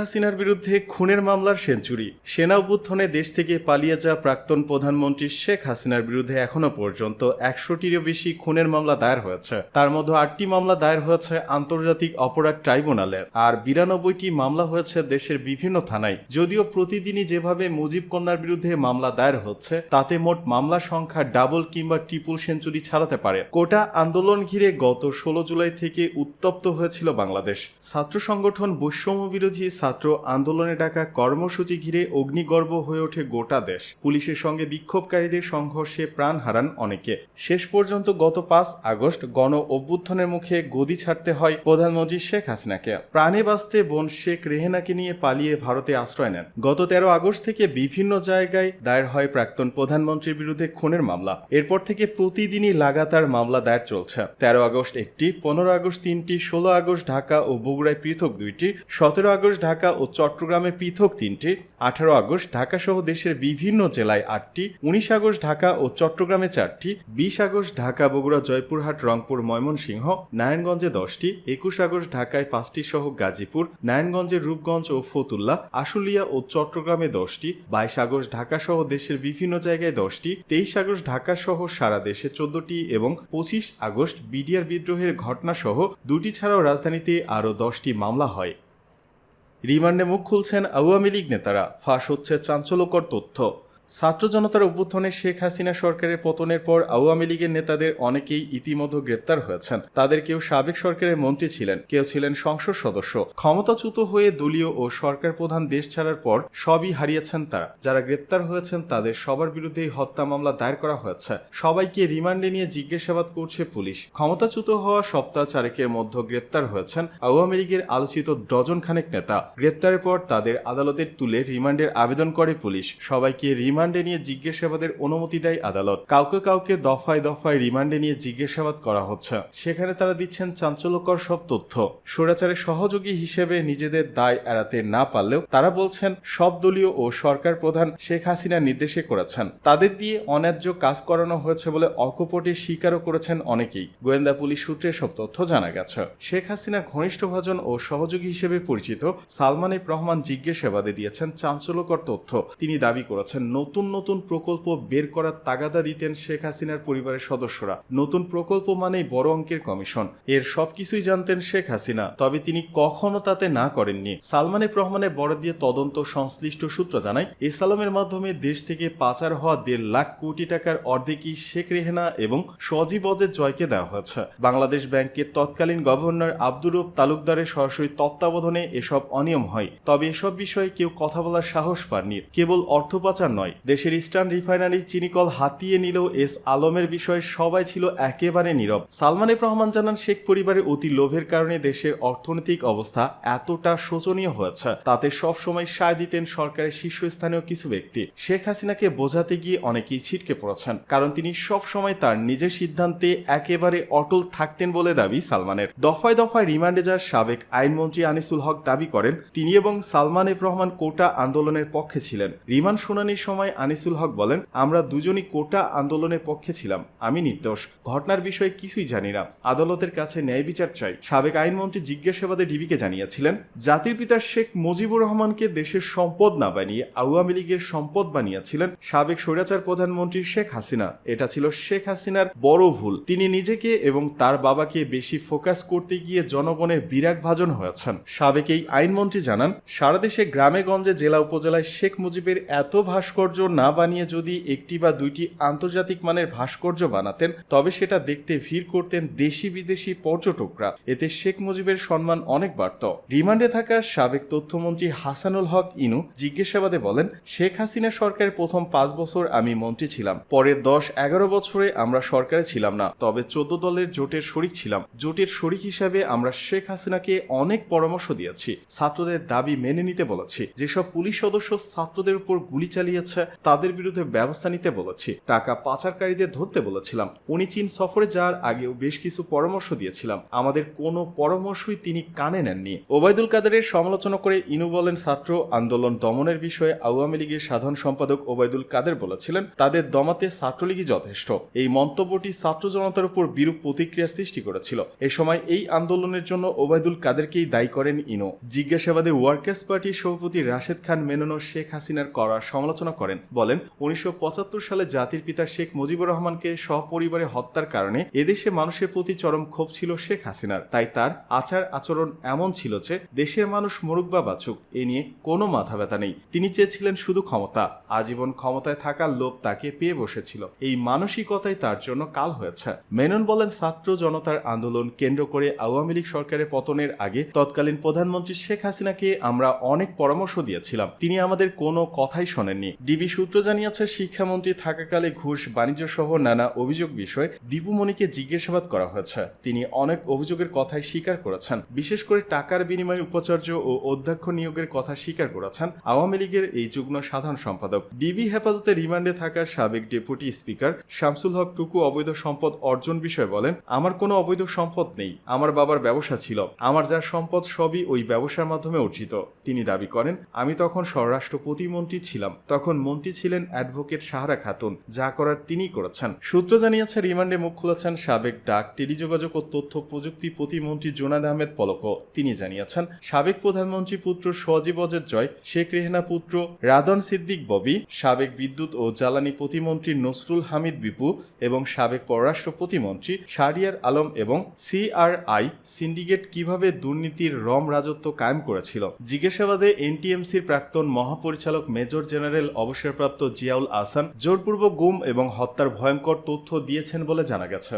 হাসিনার বিরুদ্ধে খুনের মামলার সেঞ্চুরি। সেনা অভ্যুত্থানে দেশ থেকে পালিয়ে যাওয়া প্রাক্তন প্রধানমন্ত্রী শেখ হাসিনার বিরুদ্ধে এখনো পর্যন্ত 100টিরও বেশি খুনের মামলা দায়ের হয়েছে। তার মধ্যে 8টি মামলা দায়ের হয়েছে আন্তর্জাতিক অপরাধ ট্রাইব্যুনালে, আর 92টি মামলা হয়েছে দেশের বিভিন্ন থানায়। যদিও প্রতিদিনই যেভাবে মুজিব কন্যার বিরুদ্ধে মামলা দায়ের হচ্ছে, তাতে মোট মামলা সংখ্যা ডাবল কিংবা ট্রিপল সেঞ্চুরি ছাড়াতে পারে। কোটা আন্দোলন ঘিরে গত 16 জুলাই থেকে উত্তপ্ত হয়েছিল বাংলাদেশ। ছাত্র সংগঠন বৈষম্য বিরোধী ছাত্র আন্দোলনে ডাকা কর্মসূচি ঘিরে অগ্নিগর্ভ হয়ে ওঠে গোটা দেশ। পুলিশের সঙ্গে বিক্ষোভকারীদের সংঘর্ষে প্রাণ হারান অনেকে। শেষ পর্যন্ত গত 5 আগস্ট গণ অভ্যুত্থানের মুখে গদি ছাড়তে হয় প্রধানমন্ত্রী শেখ হাসিনাকে। প্রাণে বাঁচতে বোন শেখ রেহেনাকে নিয়ে পালিয়ে ভারতে আশ্রয় নেন। গত 13 আগস্ট থেকে বিভিন্ন জায়গায় দায়ের হয় প্রাক্তন প্রধানমন্ত্রীর বিরুদ্ধে খুনের মামলা। এরপর থেকে প্রতিদিনই লাগাতার মামলা দায়ের চলছে। 13 আগস্ট 1টি, 15 আগস্ট 3টি, 16 আগস্ট ঢাকা ও বগুড়ায় পৃথক 2টি, 17 আগস্ট ঢাকা ও চট্টগ্রামে পৃথক 3টি, 18 আগস্ট ঢাকা সহ দেশের বিভিন্ন জেলায় 8টি, 19 আগস্ট ঢাকা ও চট্টগ্রামে 4টি, 20 আগস্ট ঢাকা, বগুড়া, জয়পুরহাট, রংপুর, ময়মনসিংহ, নারায়ণগঞ্জে 10টি, 21 আগস্ট ঢাকায় 5টি সহ গাজীপুর, নারায়ণগঞ্জে রূপগঞ্জ ও ফতুল্লা, আশুলিয়া ও চট্টগ্রামে 10টি, 22 আগস্ট ঢাকা সহ দেশের বিভিন্ন জায়গায় 10টি, 23 আগস্ট ঢাকা সহ সারা দেশে 14টি এবং 25 আগস্ট বিডিআর বিদ্রোহের ঘটনা সহ 2টি ছাড়াও রাজধানীতে আরও 10টি মামলা হয়। রিমান্ডে মুখ খুলছেন আওয়ামী লীগ নেতারা, ফাঁস হচ্ছে চাঞ্চল্যকর তথ্য। ছাত্র জনতার অভ্যুত্থানে শেখ হাসিনা সরকারের পতনের পর আওয়ামী লীগের নেতাদের অনেকেই ইতিমধ্যে গ্রেপ্তার হয়েছেন। তাদের কেউ সাবেক সরকারের মন্ত্রী ছিলেন, কেউ ছিলেন সংসদ সদস্য। ক্ষমতাচ্যুত হয়ে দলীয় ও সরকার প্রধান দেশ ছাড়ার পর সবই হারিয়েছেন তারা। যারা গ্রেপ্তার হয়েছেন তাদের সবার বিরুদ্ধেই হত্যা মামলা দায়ের করা হয়েছে। সবাইকে রিমান্ডে নিয়ে জিজ্ঞাসাবাদ করছে পুলিশ। ক্ষমতাচ্যুত হওয়া সপ্তাহ 4 মধ্যে গ্রেপ্তার হয়েছেন আওয়ামী লীগের আলোচিত ডজন খানেক নেতা। গ্রেপ্তারের পর তাদের আদালতে তুলে রিমান্ডের আবেদন করে পুলিশ। সবাইকে রিমান্ডে নিয়ে জিজ্ঞাসাবাদের অনুমতি দেয় আদালত। কাউকে কাউকে দফায় দফায় রিমান্ডে নিয়ে জিজ্ঞাসাবাদ করা হচ্ছে। সেখানে তারা দিচ্ছেন চাঞ্চল্যকর সব তথ্য। স্বৈরাচারের সহযোগী হিসেবে নিজেদের দায় এড়াতে না পারলেও তারা বলছেন সব দলীয় ও সরকার প্রধান শেখ হাসিনার নির্দেশে করেছেন। তাদের দিয়ে অন্যায্য কাজ করানো হয়েছে বলে অকপটে স্বীকারও করেছেন অনেকেই। গোয়েন্দা পুলিশ সূত্রে সব তথ্য জানা গেছে। শেখ হাসিনার ঘনিষ্ঠ ভাজন ও সহযোগী হিসেবে পরিচিত সালমান এফ রহমান জিজ্ঞাসাবাদে দিয়েছেন চাঞ্চল্যকর তথ্য। তিনি দাবি করেছেন নতুন নতুন প্রকল্প বের করার তাগাদা দিতেন শেখ হাসিনার পরিবারের সদস্যরা। নতুন প্রকল্প মানেই বড় অঙ্কের কমিশন। এর সবকিছুই জানতেন শেখ হাসিনা, তবে তিনি কখনো তাতে না করেননি। সালমান এফ রহমানের বরাত দিয়ে তদন্ত সংশ্লিষ্ট সূত্র জানায়, এ সালামের মাধ্যমে দেশ থেকে পাচার হওয়া 1.5 লাখ কোটি টাকার অর্ধেকই শেখ রেহেনা এবং সজীব ওয়াজেদ জয়কে দেওয়া হয়েছে। বাংলাদেশ ব্যাংকের তৎকালীন গভর্নর আব্দুর রউফ তালুকদারের সরাসরি তত্ত্বাবধানে এসব অনিয়ম হয়। তবে এসব বিষয়ে কেউ কথা বলার সাহস পাননি। কেবল অর্থ পাচার নয়, দেশের ইস্টার্ন রিফাইনারি চিনিকল হাতিয়ে নিলেও এস আলমের বিষয়ে সবাই ছিল একেবারে নীরব। সালমান এফ রহমান জানান, শেখ পরিবারের অতি লোভের কারণে দেশের অর্থনৈতিক অবস্থা এতটা শোচনীয় হয়েছে। তাতে সবসময় সায় দিতেন সরকারের শীর্ষস্থানীয় কিছু ব্যক্তি। শেখ হাসিনাকে বোঝাতে গিয়ে অনেকেই ছিটকে পড়েছেন, কারণ তিনি সবসময় তার নিজের সিদ্ধান্তে একেবারে অটল থাকতেন বলে দাবি সালমানের। দফায় দফায় রিমান্ডে যাওয়া সাবেক আইনমন্ত্রী আনিসুল হক দাবি করেন, তিনি এবং সালমান এফ রহমান কোটা আন্দোলনের পক্ষে ছিলেন। রিমান্ড শুনানির সময় আনিসুল হক বলেন, আমরা দুজনই কোটা আন্দোলনের পক্ষে ছিলাম। আমি নির্দোষ, ঘটনার বিষয়ে কিছুই জানি না। আদালতের কাছে ন্যায় বিচার চাই। সাবেক আইনমন্ত্রী জিজ্ঞাসাবাদে ডিবিকে জানিয়েছিলেন, জাতির পিতা শেখ মুজিবুর রহমানকে দেশের সম্পদ না বানিয়ে আওয়ামী লীগের সম্পদ বানিয়েছিলেন সাবেক স্বৈরাচার প্রধানমন্ত্রী শেখ হাসিনা। এটা ছিল শেখ হাসিনার বড় ভুল। তিনি নিজেকে এবং তার বাবাকে বেশি ফোকাস করতে গিয়ে জনগণের বিরাগ ভাজন হয়েছেন। সাবেক এই আইনমন্ত্রী জানান, সারা দেশে গ্রামে গঞ্জে জেলা উপজেলায় শেখ মুজিবের এত ভাস্কর্য না বানিয়ে যদি 1টি বা 2টি আন্তর্জাতিক মানের ভাস্কর্য বানাতেন, তবে সেটা দেখতে ভিড় করতেন দেশি বিদেশি পর্যটকরা। এতে শেখ মুজিবের সম্মান অনেক বাড়ত। রিমান্ডে থাকা সাবেক তথ্যমন্ত্রী হাসানুল হক ইনু জিজ্ঞাসাবাদে বলেন, শেখ হাসিনা সরকারের প্রথম 5 বছর আমি মন্ত্রী ছিলাম। পরের 10-11 বছরে আমরা সরকারে ছিলাম না, তবে 14 দলের জোটের শরিক ছিলাম। জোটের শরিক হিসাবে আমরা শেখ হাসিনাকে অনেক পরামর্শ দিয়েছি। ছাত্রদের দাবি মেনে নিতে বলেছি। যেসব পুলিশ সদস্য ছাত্রদের উপর গুলি চালিয়েছে আছে তাদের বিরুদ্ধে ব্যবস্থা নিতে বলেছি, টাকা পাচারকারীদের ধরতে বলেছিলাম। উনি চীন সফরে যাওয়ার আগেও বেশ কিছু পরামর্শ দিয়েছিলাম, আমাদের কোনো পরামর্শই তিনি কানে নেননি। ওবায়দুল কাদেরের সমালোচনা করে ইনু বলেন, ছাত্র আন্দোলন দমনের বিষয়ে আওয়ামী লীগের সাধারণ সম্পাদক ওবায়দুল কাদের বলেছিলেন, তাদের দমাতে ছাত্রলীগই যথেষ্ট। এই মন্তব্যটি ছাত্র জনতার উপর বিরূপ প্রতিক্রিয়ার সৃষ্টি করেছিল। এ সময় এই আন্দোলনের জন্য ওবায়দুল কাদেরকেই দায়ী করেন ইনু। জিজ্ঞাসাবাদে ওয়ার্কার্স পার্টির সভাপতি রাশেদ খান মেননও শেখ হাসিনার করা সমালোচনা করেন। বলেন, 1975 সালে জাতির পিতা শেখ মুজিবুর রহমানকে সপরিবারে হত্যার কারণে এদেশে মানুষের প্রতি চরম ক্ষোভ ছিল শেখ হাসিনার। তাই তার আচার আচরণ এমন ছিল যে দেশের মানুষ মরুক বা বাঁচুক এ নিয়ে কোনো মাথা ব্যথা নেই। তিনি চেয়েছিলেন শুধু ক্ষমতা, আজীবন ক্ষমতায় থাকার লোভ তাকে পেয়ে বসেছিল। এই মানসিকতাই তার জন্য কাল হয়েছে। মেনন বলেন, ছাত্র জনতার আন্দোলন কেন্দ্র করে আওয়ামী লীগ সরকারের পতনের আগে তৎকালীন প্রধানমন্ত্রী শেখ হাসিনাকে আমরা অনেক পরামর্শ দিয়েছিলাম, তিনি আমাদের কোনো কথাই শোনেননি। ডিবি সূত্র জানিয়েছে, শিক্ষামন্ত্রী থাকাকালে ঘুষ, বাণিজ্য সহ নানা অভিযোগ বিষয়ে দীপুমণিকে জিজ্ঞাসাবাদ করা হয়েছে। তিনি অনেক অভিযোগের কথাই স্বীকার করেছেন, বিশেষ করে টাকার বিনিময়ে উপাচার্য ও অধ্যক্ষ নিয়োগের কথা স্বীকার করেছেন আওয়ামী লীগের এই যুগ্ম সাধারণ সম্পাদক। ডিবি হেফাজতে রিমান্ডে থাকা সাবেক ডেপুটি স্পিকার শামসুল হক টুকু অবৈধ সম্পদ অর্জন বিষয়ে বলেন, আমার কোনো অবৈধ সম্পদ নেই, আমার বাবার ব্যবসা ছিল, আমার যা সম্পদ সবই ওই ব্যবসার মাধ্যমে অর্জিত। তিনি দাবি করেন, আমি তখন স্বরাষ্ট্র প্রতিমন্ত্রী ছিলাম, তখন মন্ত্রী ছিলেন অ্যাডভোকেট সাহারা খাতুন, যা করার তিনি করেছেন। সূত্র জানিয়েছে, রিমান্ডে মুখ খুলেছেন সাবেক ডাক, টেলিযোগাযোগ ও তথ্য প্রযুক্তি প্রতিমন্ত্রী জোনায়েদ আহমেদ পলক। তিনি জানিয়েছেন, সাবেক প্রধানমন্ত্রী পুত্র সজীব অজের জয়, শেখ রেহেনা পুত্র রাদন সিদ্দিক ববি, সাবেক বিদ্যুৎ ও জ্বালানি প্রতিমন্ত্রী নসরুল হামিদ বিপু এবং সাবেক পররাষ্ট্র প্রতিমন্ত্রী শাহরিয়ার আলম এবং সিআরআই সিন্ডিকেট কিভাবে দুর্নীতির রম রাজত্ব কায়েম করেছিল। জিজ্ঞাসাবাদে এনটিএমসির প্রাক্তন মহাপরিচালক মেজর জেনারেল অবসরপ্রাপ্ত জিয়াউল আহসান জোরপূর্বক গুম এবং হত্যার ভয়ঙ্কর তথ্য দিয়েছেন বলে জানা গেছে।